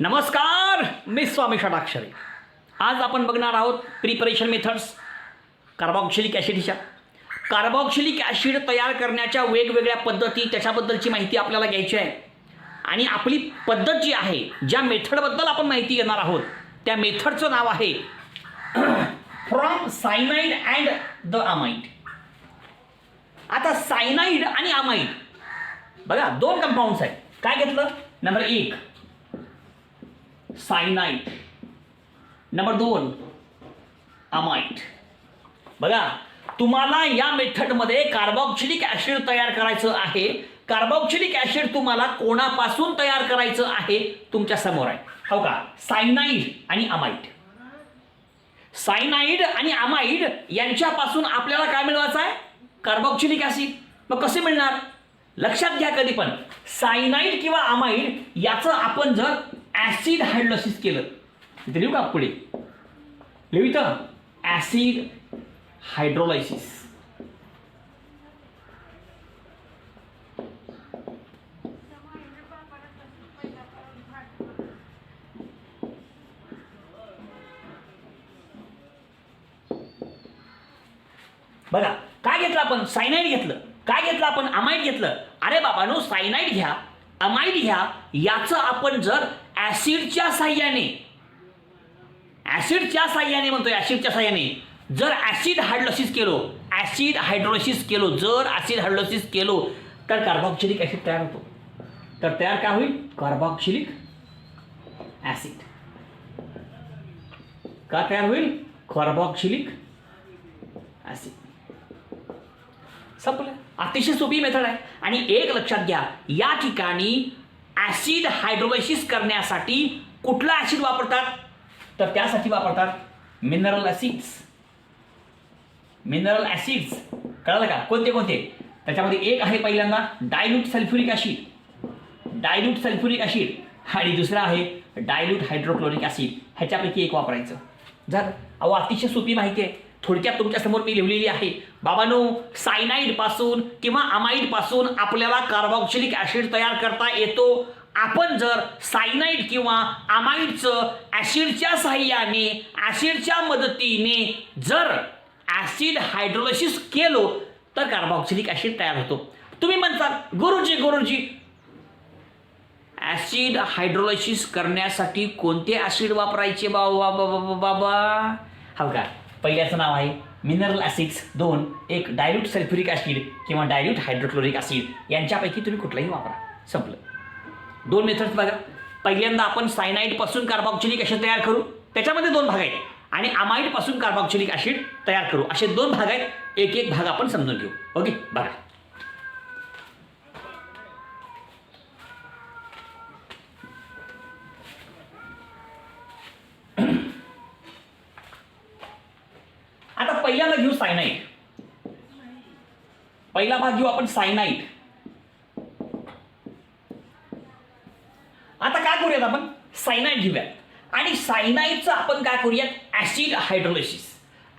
नमस्कार, मी स्वामी षडाक्षरे. आज आपण बघणार आहोत प्रिपरेशन मेथड्स कार्बोक्सिलिक ॲसिडच्या. कार्बोक्सिलिक ॲसिड तयार करण्याच्या वेगवेगळ्या पद्धती, त्याच्याबद्दलची माहिती आपल्याला घ्यायची आहे. आणि आपली पद्धत जी आहे, ज्या मेथडबद्दल आपण माहिती घेणार आहोत, त्या मेथडचं नाव आहे from cyanide and the amide. आता सायनाइड आणि अमाइड बघा, दोन कंपाऊंड्स आहेत. काय घेतलं? Number 1 cyanide, number 2 amide. बघा, तुम्हाला या मेथडमध्ये कार्बोक्सिलिक ॲसिड तयार करायचं आहे. कार्बोक्सिलिक ॲसिड तुम्हाला कोणापासून तयार करायचं आहे? तुमच्या समोर आहे, हो का? सायनाइड आणि अमाइड. सायनाइड आणि अमाइड यांच्यापासून आपल्याला काय मिळवायचं आहे? Carboxylic acid. मग कसे मिळणार? लक्षात घ्या, कधी पण सायनाइड किंवा अमाइड याचं आपण जर ॲसिड हायड्रोलायसिस केलं, इथे लिहू का? पुढे लिहू इथं ॲसिड हायड्रोलायसिस. बघा, काय घेतलं आपण? सायनाइड घेतलं. काय घेतलं आपण? अमाइड घेतलं. अरे बाबांनो, सायनाइड घ्या, अमाइड घ्या, याचं आपण जर ॲसिडच्या साह्याने म्हणतोय, ॲसिडच्या साह्याने जर ॲसिड हायड्रोलायसिस केलो, तर कार्बोक्सिलिक ॲसिड तयार होतो. तर तयार काय होईल? Carboxylic acid. का तयार होईल? Carboxylic acid. संपलं. अतिशय सोपी मेथड आहे. आणि एक लक्षात घ्या, या ठिकाणी ॲसिड हायड्रोलायसिस करण्यासाठी कुठला ॲसिड वापरतात? तर त्यासाठी वापरतात मिनरल ॲसिड्स. मिनरल ॲसिड्स कळलं का? कोणते कोणते? त्याच्यामध्ये एक आहे पहिल्यांदा डायल्यूट सल्फ्युरिक ॲसिड, आणि दुसरा आहे डायल्यूट हायड्रोक्लोरिक ॲसिड. ह्याच्यापैकी एक वापरायचं. झालं. अहो, अतिशय सोपी माहिती आहे. थोडक्यात तुमच्यासमोर मी लिहिलेली आहे. बाबांनो, सायनाइड पासून किंवा अमाइड पासून आपल्याला कार्बोक्सिलिक ॲसिड तयार करता येतो. आपण जर सायनाइड किंवा अमाइडचं ॲसिडच्या साह्याने, ॲसिडच्या मदतीने जर ॲसिड हायड्रोलायसिस केलो, तर कार्बोक्सिलिक ॲसिड तयार होतो. तुम्ही म्हणता, गुरुजी ॲसिड हायड्रोलायसिस करण्यासाठी कोणते ॲसिड वापरायचे बाबा? हो का? पहिल्याचं नाव आहे मिनरल ॲसिड्स. 2 एक डायल्यूट सल्फ्युरिक ॲसिड किंवा डायल्यूट हायड्रोक्लोरिक ॲसिड. यांच्यापैकी तुम्ही कुठलाही वापरा. संपलं. 2 मेथड्स बघा. पहिल्यांदा आपण सायनाइडपासून कार्बोक्सिलिक ॲसिड तयार करू, त्याच्यामध्ये 2 भाग आहेत. आणि अमाइडपासून कार्बोक्सिलिक ॲसिड तयार करू, असे 2 भाग आहेत. एक एक भाग आपण समजून घेऊ. ओके, बघा. आता पहिल्यांदा घेऊ सायनाइड. पहिला भाग घेऊ आपण सायनाइड. आता काय करूयात आपण? सायनाइड घेऊयात. आणि सायनाइडचं आपण काय करूयात? Acid hydrolysis.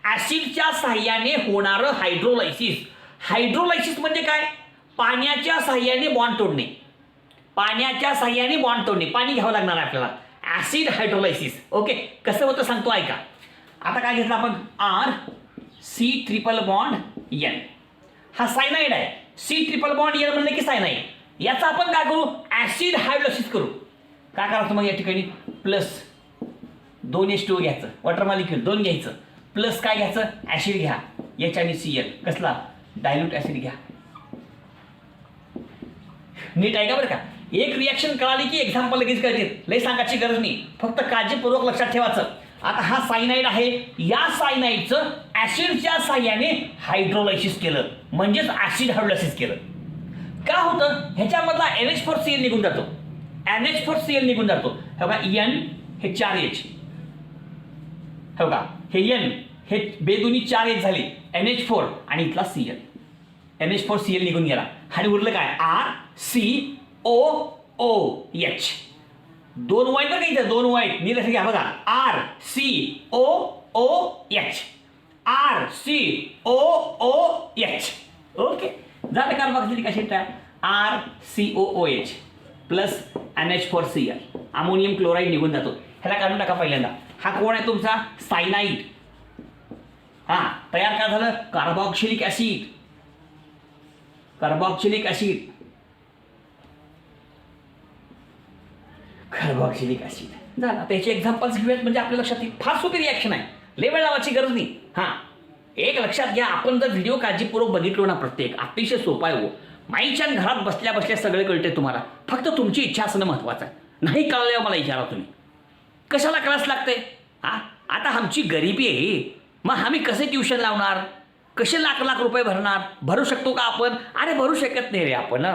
ॲसिडच्या साह्याने होणारं हायड्रोलायसिस. हायड्रोलायसिस म्हणजे काय? पाण्याच्या साह्याने बॉन्ड तोडणे. पाणी घ्यावं लागणार आहे आपल्याला. Acid hydrolysis. ओके, कसं होतं सांगतो, ऐका. आता काय घेतलं आपण? R(C)N. हा सायनाइड आहे. C(N) म्हणलं की सायनाइड. याचा आपण काय करू? ॲसिड हायड्रोलायसिस करू. काय करायचं मग? या ठिकाणी प्लस 2H2 घ्यायचं, वॉटर मॉलिक्यूल 2 घ्यायचं, प्लस काय घ्यायचं? ॲसिड घ्या, H आणि Cl. कसला? डायल्यूट ॲसिड घ्या. नीट आहे का? बरं का? एक रिॲक्शन कळाली की एक्झाम्पल लगेच कळते. लय सांगायची गरज नाही, फक्त काळजीपूर्वक लक्षात ठेवायचं. आता हा सायनाइड आहे. या सायनाइडचं ॲसिडच्या साह्याने हायड्रोलायसिस केलं, म्हणजेच ॲसिड हायड्रोलायसिस केलं. का होतं? ह्याच्यामधला NH4Cl निघून जातो. हो का? N हे 4H, हो का? हे N हे बेदुनी 4H झाले, NH4 आणि इथला Cl. NH4Cl निघून गेला आणि उरलं काय? RCOOH. 2 वाईट बघा इथं, 2 वाईट नीट घ्या बघा. RCOOH. ओके, झालं कार्बोक्सिलिक ॲसिड तयार. RCOOH. Plus NH4Cl, ammonium chloride निघून जातो. ह्याला काढून टाका पहिल्यांदा. हा कोण आहे तुमचा सायनाईड. हा तयार काय झालं carboxylic acid. Carboxylic acid, carboxylic acid झालं. त्याचे एक्झाम्पल्स घेऊयात म्हणजे आपल्या लक्षात येईल. फार सोपी रिॲक्शन आहे, लेवल लावायची गरज नाही. हां एक लक्षात घ्या, आपण जर व्हिडिओ काळजीपूर्वक बघितलो ना प्रत्येक, अतिशय सोपा आहे. हो माईच्या घरात बसल्या बसल्या सगळे कळते तुम्हाला. फक्त तुमची इच्छा असणं महत्त्वाचं आहे. नाही कळल्यावर मला विचारा तुम्ही कशाला क्लास लागते. हां आता आमची गरिबी आहे, मग आम्ही कसे ट्युशन लावणार, कसे लाख लाख रुपये भरणार. भरू शकतो का आपण? अरे भरू शकत नाही रे आपण.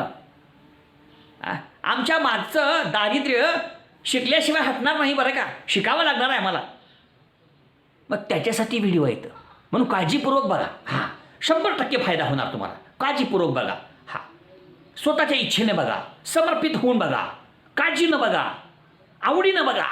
आमच्या मागचं दारिद्र्य शिकल्याशिवाय हटणार नाही बरं का, शिकावं लागणार आहे मला. मग त्याच्यासाठी व्हिडिओ येतं म्हणून काळजीपूर्वक बघा. हां 100% फायदा होणार तुम्हाला. काळजीपूर्वक बघा. हां स्वतःच्या इच्छेने बघा, समर्पित होऊन बघा, काळजीनं बघा, आवडीनं बघा.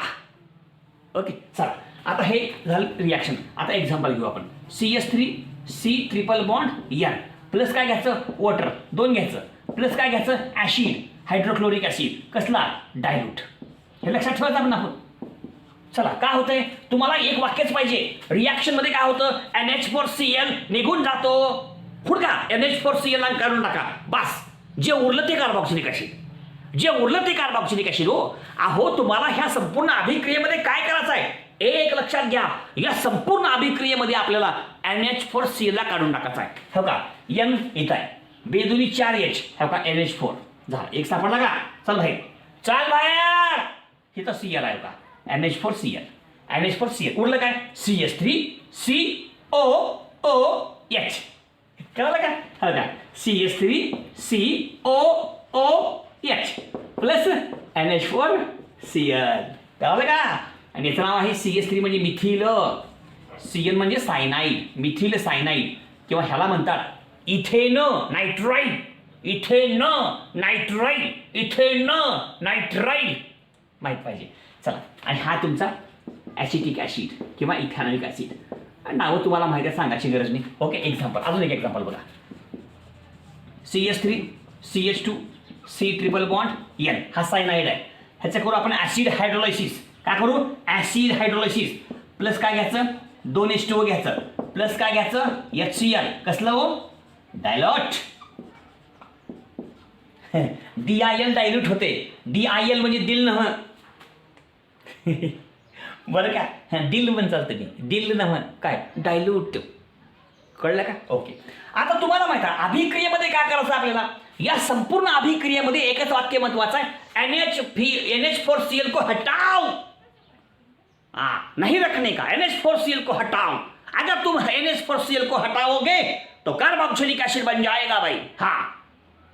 ओके चला आता हे झालं रिॲक्शन. आता एक्झाम्पल घेऊ आपण. CH3C triple bond N plus काय घ्यायचं वॉटर 2 घ्यायचं, प्लस काय घ्यायचं ॲसिड हायड्रोक्लोरिक ॲसिड. कसला डायल्यूट. हे लक्षात ठेवायचं आपण. चला काय होतंय तुम्हाला एक वाक्यच पाहिजे. रिॲक्शनमध्ये काय होतं NH4Cl निघून जातो. फुडका NH4Cl आणि काढून टाका बस. जे उरलं ते कार्बोक्सिलिक ॲसिड, जे उरलं ते कार्बोक्सिलिक ॲसिड. हो अहो तुम्हाला ह्या संपूर्ण अभिक्रियेमध्ये काय करायचं आहे एक लक्षात घ्या. या संपूर्ण अभिक्रियेमध्ये आपल्याला NH4Cl ला काढून टाकायचं आहे. हो का N इथं आहे, बेदुनी 4H हो का NH4 झाला. एक सापडला का? चल भाई चाल बाहेर. इथं Cl आहे का NH4Cl. NH4Cl उरलं काय CH3COOH कळलं का? हो का CH3COOH प्लस NH4Cl कळलं का? आणि याचं नाव आहे CH3 म्हणजे मिथिल, Cl म्हणजे सायनाईड, मिथिल सायनाईड किंवा ह्याला म्हणतात ethane nitride. Ethane nitride, ethane nitride माहीत पाहिजे. चला आणि हा तुमचा ॲसिटिक ॲसिड किंवा इथॅनॉलिक ॲसिड. नावं तुम्हाला माहिती आहे सांगायची गरज नाही. ओके एक्झाम्पल अजून एक एक्झाम्पल बघा. CH3CH2C ट्रिपल बॉन्ड N हा सायनाईड आहे. ह्याचं करू आपण ॲसिड हायड्रोलायसिस. काय करू ॲसिड हायड्रोलायसिस. प्लस काय घ्यायचं 2H2O घ्यायचं, प्लस काय घ्यायचं HCl. कसलं हो डायलॉट. DIL डायल्यूट होते. DIL म्हणजे दिल नव्ह बरं का. दिल पण चालतं मी, दिल नव्ह काय डायल्यूट. कळलं का? ओके आता तुम्हाला माहिती आहे अभिक्रियेमध्ये काय करायचं आपल्याला. या संपूर्ण अभिक्रियेमध्ये एकच वाक्य महत्वाचं आहे NH4Cl को हटाओ. नहीं रखने का NH4Cl को हटाओ. अगर तुम NH4Cl को हटाओगे तो कार्बोक्सिलिक एसिड बन जाएगा भाई. हाँ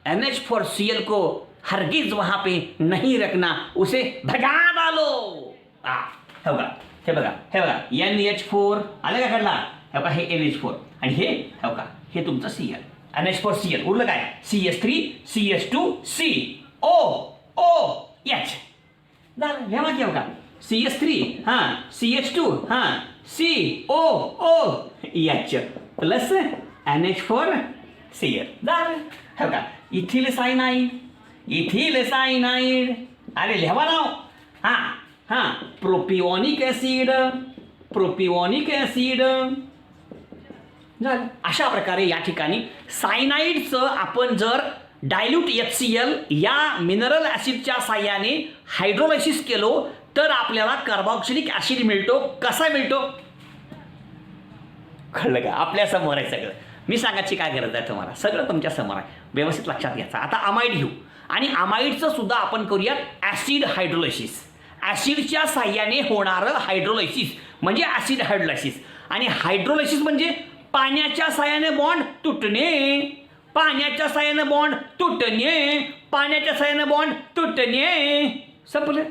NH4Cl को हरगिज वहां पे नहीं रखना, उसे भगा डालो. हे बघा NH4 आलं का कडला. हे बघा हे NH4 आणि हे हो का हे तुमचं Cl NH4Cl उरलं काय CH3CH2COOH झालं. हे माहिती का CH3 हां CH2 हां COOH प्लस NH4Cl झालं. हो का इथिल सायनाईड. अरे लिहा नाव. हां प्रोपिओनिक ॲसिड झालं. अशा प्रकारे या ठिकाणी सायनाईडचं आपण जर डायल्यूट HCl या मिनरल ॲसिडच्या साह्याने हायड्रोलायसिस केलो तर आपल्याला कार्बोक्सिलिक ॲसिड मिळतो. कसा मिळतो कळलं का? आपल्या समोर आहे सगळं. मी सांगायची काय गरज आहे तुम्हाला, सगळं तुमच्या समोर आहे. व्यवस्थित लक्षात घ्यायचं. आता अमाईड घेऊ आणि अमाईडचं सुद्धा आपण करूयात ॲसिड हायड्रोलायसिस. ॲसिडच्या साह्याने होणारं हायड्रोलायसिस म्हणजे ॲसिड हायड्रोलायसिस. आणि हायड्रोलायसिस म्हणजे पाण्याच्या साह्याने बॉन्ड तुटणे, पाण्याच्या साह्याने बॉन्ड तुटणे, पाण्याच्या साह्याने बॉन्ड तुटणे. संपलं.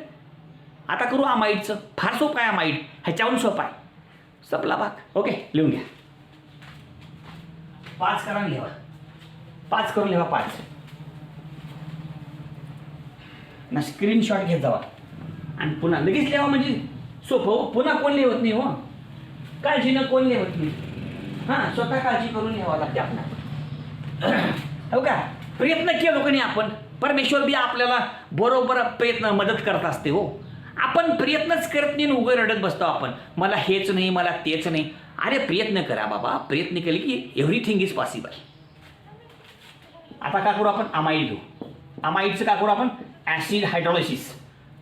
आता करू अमाईडचं. फार सोपं आहे अमाईड, ह्याच्याहून सोपं आहे. संपला भाग. ओके लिहून घ्या. 5 करा लिहा, 5 करून लिहा 5 ना. स्क्रीनशॉट घेत जावा आणि पुन्हा लगेच लिहा म्हणजे सोपं. पुन्हा कोण लिहत नाही हो, काळजीनं कोण लिहत नाही. हां स्वतः काळजी करून लिहावं लागते आपल्याला. हो का प्रयत्न केलो का नाही आपण. परमेश्वर बी आपल्याला बरोबर प्रयत्न मदत करत असते हो. आपण प्रयत्नच करत नाही, उघड रडत बसतो आपण, मला हेच नाही, मला तेच नाही. अरे प्रयत्न करा बाबा, प्रयत्न केले की एव्हरीथिंग इज पॉसिबल. आता का करू आपण, अमाईड घेऊ. अमाईडचं का करू आपण, ॲसिड हायड्रोलायसिस.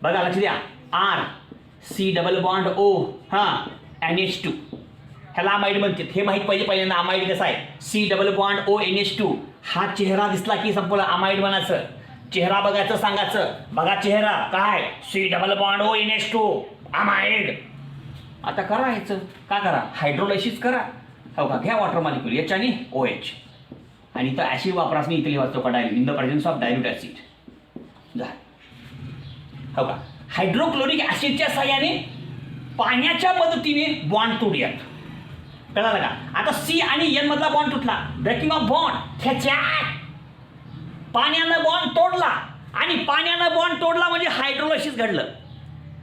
बघा लक्ष द्या, R COO NH2, ह्याला अमाईड म्हणतात. हे माहीत पाहिजे पहिल्यांदा अमाईड कसं आहे. COO NH2 हा चेहरा दिसला की संपलं, अमाईड म्हणायचं. चेहरा बघायचं, सांगायचं बघा चेहरा काय, COO NH2 अमाईड. आता करा ह्याचं, का करा, हायड्रोलायसिस करा. हो का, घ्या वॉटर मॉलिक्यूल H आणि OH, आणि इथं ॲसिड वापरास मी इथे लिहायचो का, dilute in the presence of dilute acid. जा हो का, हायड्रोक्लोरिक ॲसिडच्या साह्याने पाण्याच्या मदतीने बॉन्ड तोडूयात. कळालं का. आता C आणि N मधला बॉन्ड तुटला, ब्रेकिंग ऑफ बॉन्ड. पाण्यानं बॉन्ड तोडला, आणि पाण्यानं बॉन्ड तोडला म्हणजे हायड्रोलायसिस घडलं.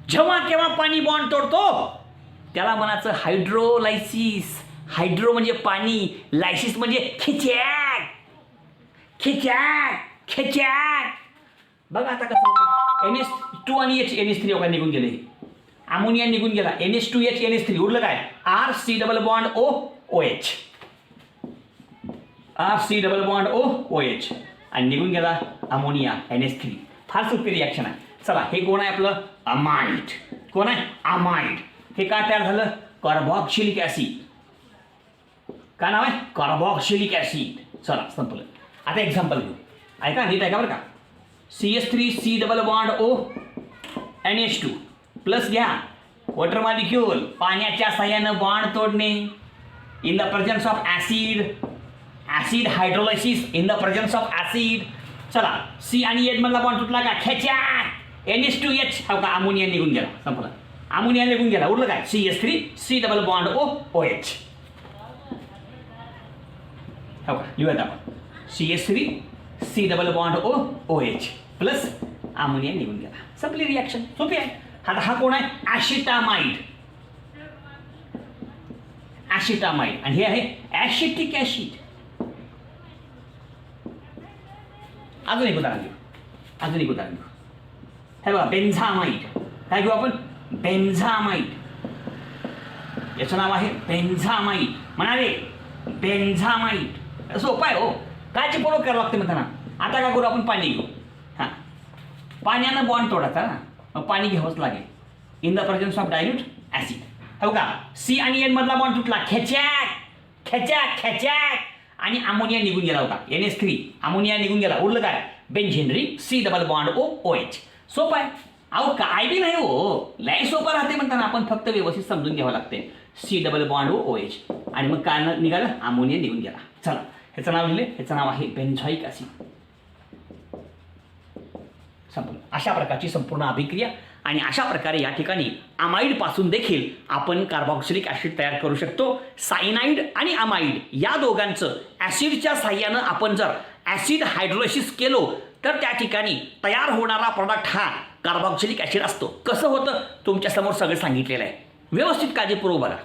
जेव्हा केव्हा पाणी बॉन्ड तोडतो त्याला म्हणायचं हायड्रोलायसिस. हायड्रो म्हणजे पाणी, लायसिस म्हणजे खिचॅक खिचॅक खिचॅक. बघा आता कसं होतं, NH2 आणि H NH3 वगैरे निघून गेले, अमोनिया निघून गेला, NH2H NH3 उरलं काय, RCOOH RCOOH, आणि निघून गेला अमोनिया NH3. फार सोपी रिॲक्शन आहे. चला, हे कोण आहे आपलं, अमाईड. कोण आहे, अमाईड. हे का तयार झालं, कार्बॉक्सिलिक ॲसिड. काय नाव आहे, कार्बॉक्सिलिक ॲसिड. चला संपलं. आता एक्झाम्पल घेऊ, ऐका नीट ऐका बरं का. CH3COO NH2 प्लस घ्या वॉटर मॉलिक्यूल, पाण्याच्या साह्यानं बॉन्ड तोडणे in the presence of acid. Acid hydrolysis in the presence of acid. चला, C आणि N मधला बॉन्ड तुटला का, खेचा. NH2H हो का, अमोनिया निघून गेला, संपला. अमोनिया निघून गेला, उरलं काय, CH3COOH. हो का, लिहूयात आपण CH3COOH प्लस अमोनिया निघून गेला, संपली रिॲक्शन. सोपी आहे. आता हा कोण आहे, ॲसिटामाइड. ॲसिटामाइड, आणि हे आहे ॲसिटिक ॲसिड. अजून एक उदाहरण घेऊ, हे बघा, बेन्झामाइड. काय घेऊ आपण, बेन्झामाइड. याचं नाव आहे बेन्झामाइड. म्हणाले बेन्झामाइड, सोपं आहे हो, कायचे पोळं करावं लागते म्हणताना. आता काय करू आपण, पाणी घेऊ. हां, पाण्यानं बॉन्ड तोडायचा ना, मग पाणी घ्यावंच लागेल in the presence of dilute acid. हो का, C आणि N मधला बॉन्ड तुटला, खेचॅक, आणि अमोनिया निघून गेला होता, NH3. अमोनिया निघून गेला, उरलं काय, बेन्झेनरिक COOH. सोपं आहे अहो, काय बी नाही हो, लय सोपं राहते म्हणताना. आपण फक्त व्यवस्थित समजून घ्यावं लागते. COOH, आणि मग काय निघालं, अमोनिया निघून गेला. चला, ह्याचं नाव लिहिले, ह्याचं नाव आहे बेन्झॉइक ॲसिड. संपूर्ण अशा प्रकारची संपूर्ण अभिक्रिया, आणि अशा प्रकारे या ठिकाणी अमाईडपासून देखील आपण कार्बॉक्सिलिक ॲसिड तयार करू शकतो. सायनाईड आणि अमाईड या दोघांचं ॲसिडच्या साह्यानं आपण जर ॲसिड हायड्रोलायसिस केलो तर त्या ठिकाणी तयार होणारा प्रॉडक्ट हा कार्बॉक्सिलिक ॲसिड असतो. कसं होतं तुमच्यासमोर सगळं सांगितलेलं आहे, व्यवस्थित काळजीपूर्वक बघा.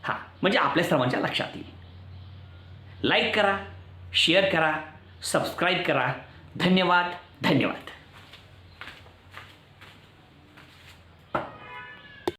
हां, म्हणजे आपल्या सर्वांच्या लक्षात येईल. लाईक करा, शेअर करा, सबस्क्राईब करा. धन्यवाद.